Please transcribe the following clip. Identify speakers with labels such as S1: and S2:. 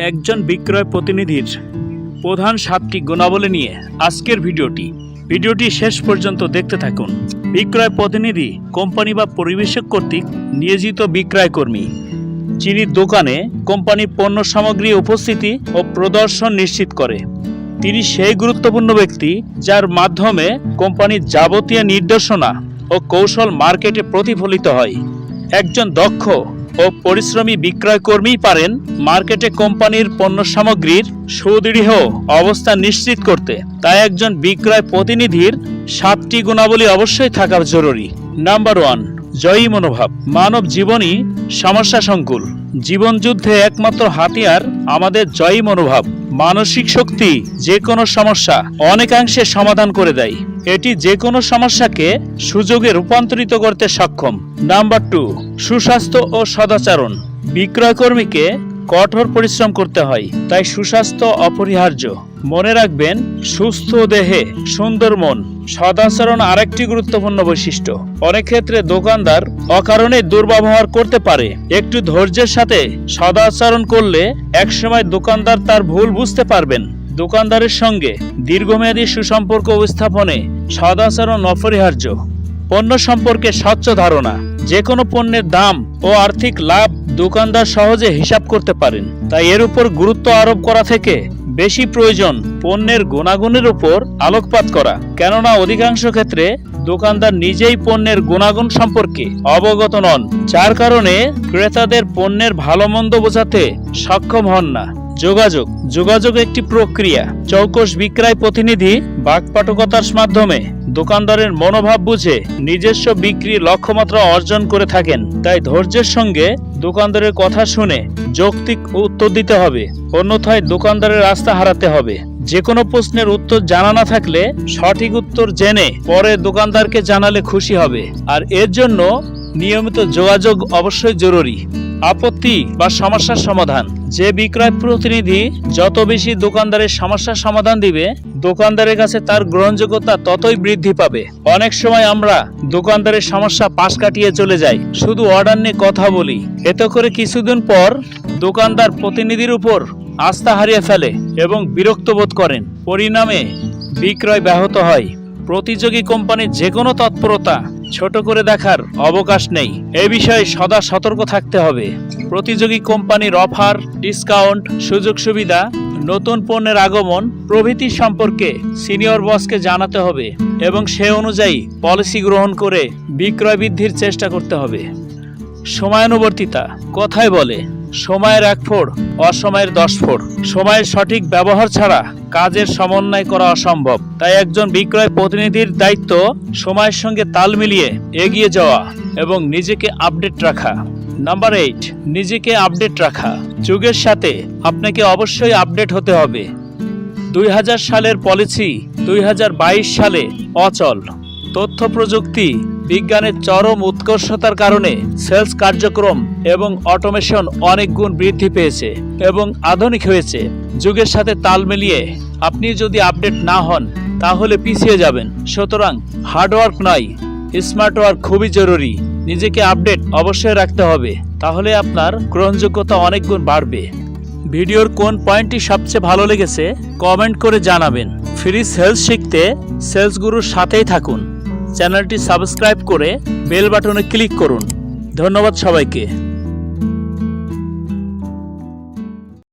S1: একজন বিক্রয় প্রতিনিধির প্রধান 7টি গুণাবলী নিয়ে আজকের ভিডিওটি শেষ পর্যন্ত দেখতে থাকুন। বিক্রয় প্রতিনিধি কোম্পানি বা পরিবেশক কর্তৃক নিয়োজিত বিক্রয় কর্মী, যিনি দোকানে কোম্পানির পণ্য সামগ্রী উপস্থিতি ও প্রদর্শন নিশ্চিত করে। তিনি সেই গুরুত্বপূর্ণ ব্যক্তি যার মাধ্যমে কোম্পানির যাবতীয় নির্দেশনা ও কৌশল মার্কেটে প্রতিফলিত হয়। একজন দক্ষ ও পরিশ্রমী বিক্রয় কর্মীই পারেন মার্কেটে কোম্পানির পণ্য সামগ্রীর সুদৃঢ় অবস্থান নিশ্চিত করতে। তাই একজন বিক্রয় প্রতিনিধির 7টি গুণাবলী অবশ্যই থাকা জরুরি। নাম্বার 1, জয়ী মনোভাব। মানব জীবনই সমস্যা সংকুল। জীবন যুদ্ধে একমাত্র হাতিয়ার আমাদের জয়ী মনোভাব। মানসিক শক্তি যে কোনো সমস্যা অনেকাংশে সমাধান করে দেয়। এটি যে কোনো সমস্যাকে সুযোগে রূপান্তরিত করতে সক্ষম। নাম্বার 2, সুস্বাস্থ্য ও সদাচরণ। বিক্রয় কর্মীকে কঠোর পরিশ্রম করতে হয়, তাই সুস্বাস্থ্য অপরিহার্য। মনে রাখবেন, সুস্থ দেহে সুন্দর মন। সদাচরণ আরেকটি গুরুত্বপূর্ণ বৈশিষ্ট্য। অনেক ক্ষেত্রে দোকানদার অকারণে দুর্ব্যবহার করতে পারে। একটু ধৈর্যের সাথে সদাচরণ করলে একসময় দোকানদার তার ভুল বুঝতে পারবেন। দোকানদারের সঙ্গে দীর্ঘমেয়াদী সুসম্পর্ক স্থাপনে সদাচরণ অপরিহার্য। পণ্য সম্পর্কে স্বচ্ছ ধারণা। যে কোনো পণ্যের দাম ও আর্থিক লাভ দোকানদার সহজে হিসাব করতে পারেন, তাই এর উপর গুরুত্ব আরোপ করা থেকে বেশি প্রয়োজন পণ্যের গুণাগুণের উপর আলোকপাত করা। কেননা অধিকাংশ ক্ষেত্রে দোকানদার নিজেই পণ্যের গুণাগুণ সম্পর্কে অবগত নন, যার কারণে ক্রেতাদের পণ্যের ভালো মন্দ বোঝাতে সক্ষম হন না। যোগাযোগ একটি প্রক্রিয়া। চৌকস বিক্রয় প্রতিনিধি বাকপটুকতার মাধ্যমে দোকানদারের মনোভাব বুঝে নিজস্ব বিক্রির লক্ষ্যমাত্রা অর্জন করে থাকেন। তাই ধৈর্যের সঙ্গে দোকানদারের কথা শুনে যৌক্তিক উত্তর দিতে হবে, অন্যথায় দোকানদারের রাস্তা হারাতে হবে। যে কোনো প্রশ্নের উত্তর জানা না থাকলে সঠিক উত্তর জেনে পরে দোকানদারকে জানালে খুশি হবে। আর এর জন্য নিয়মিত যোগাযোগ অবশ্যই জরুরি। আপত্তি বা সমস্যার সমাধান। যে বিক্রয় প্রতিনিধি যত বেশি দোকানদারের সমস্যার সমাধান দিবে, দোকানদারের কাছে তার গ্রহণযোগ্যতা ততই বৃদ্ধি পাবে। অনেক সময় আমরা দোকানদারের সমস্যা পাশ কাটিয়ে চলে যাই, শুধু অর্ডার নিয়ে কথা বলি। এতে করে কিছুদিন পর দোকানদার প্রতিনিধির উপর আস্থা হারিয়ে ফেলে এবং বিরক্ত বোধ করেন। পরিণামে বিক্রয় ব্যাহত হয়। প্রতিযোগী কোম্পানির যে কোনো তৎপরতা ছোট করে দেখার অবকাশ নেই। এ বিষয়ে সদা সতর্ক থাকতে হবে। প্রতিযোগী কোম্পানির অফার, ডিসকাউন্ট, সুযোগ সুবিধা, নতুন পণ্যের আগমন প্রভৃতি সম্পর্কে সিনিয়র বসকে জানাতে হবে এবং সে অনুযায়ী পলিসি গ্রহণ করে বিক্রয় বৃদ্ধির চেষ্টা করতে হবে। সময়ানুবর্তিতা। কথায় বলে, সময়ের 1 ফোঁড়, অসময়ের 10 ফোঁড়। সময়ের সঠিক ব্যবহার ছাড়া কাজের সমন্বয় করা অসম্ভব। তাই একজন বিক্রয় প্রতিনিধির দায়িত্ব সময়ের সঙ্গে তাল মিলিয়ে এগিয়ে যাওয়া এবং নিজেকে আপডেট রাখা। নাম্বার 8, নিজেকে আপডেট রাখা। যুগের সাথে আপনাকে অবশ্যই আপডেট হতে হবে। 2000 সালের পলিসি 2022 সালে অচল। তথ্য প্রযুক্তি বিজ্ঞানের চরম উৎকর্ষতার কারণে সেলস কার্যক্রম এবং অটোমেশন অনেক গুণ বৃদ্ধি পেয়েছে এবং আধুনিক হয়েছে। যুগের সাথে তাল মিলিয়ে আপনি যদি আপডেট না হন তাহলে পিছিয়ে যাবেন। সুতরাং হার্ডওয়ার্ক নয়, স্মার্ট ওয়ার্ক খুবই জরুরি। নিজেকে আপডেট অবশ্যই রাখতে হবে, তাহলে আপনার গ্রহণযোগ্যতা অনেক গুণ বাড়বে। ভিডিওর কোন পয়েন্টটি সবচেয়ে ভালো লেগেছে কমেন্ট করে জানাবেন। ফ্রি সেলস শিখতে সেলস গুরুর সাথেই থাকুন। চ্যানেলটি সাবস্ক্রাইব করে বেল বাটনে ক্লিক করুন। ধন্যবাদ সবাইকে।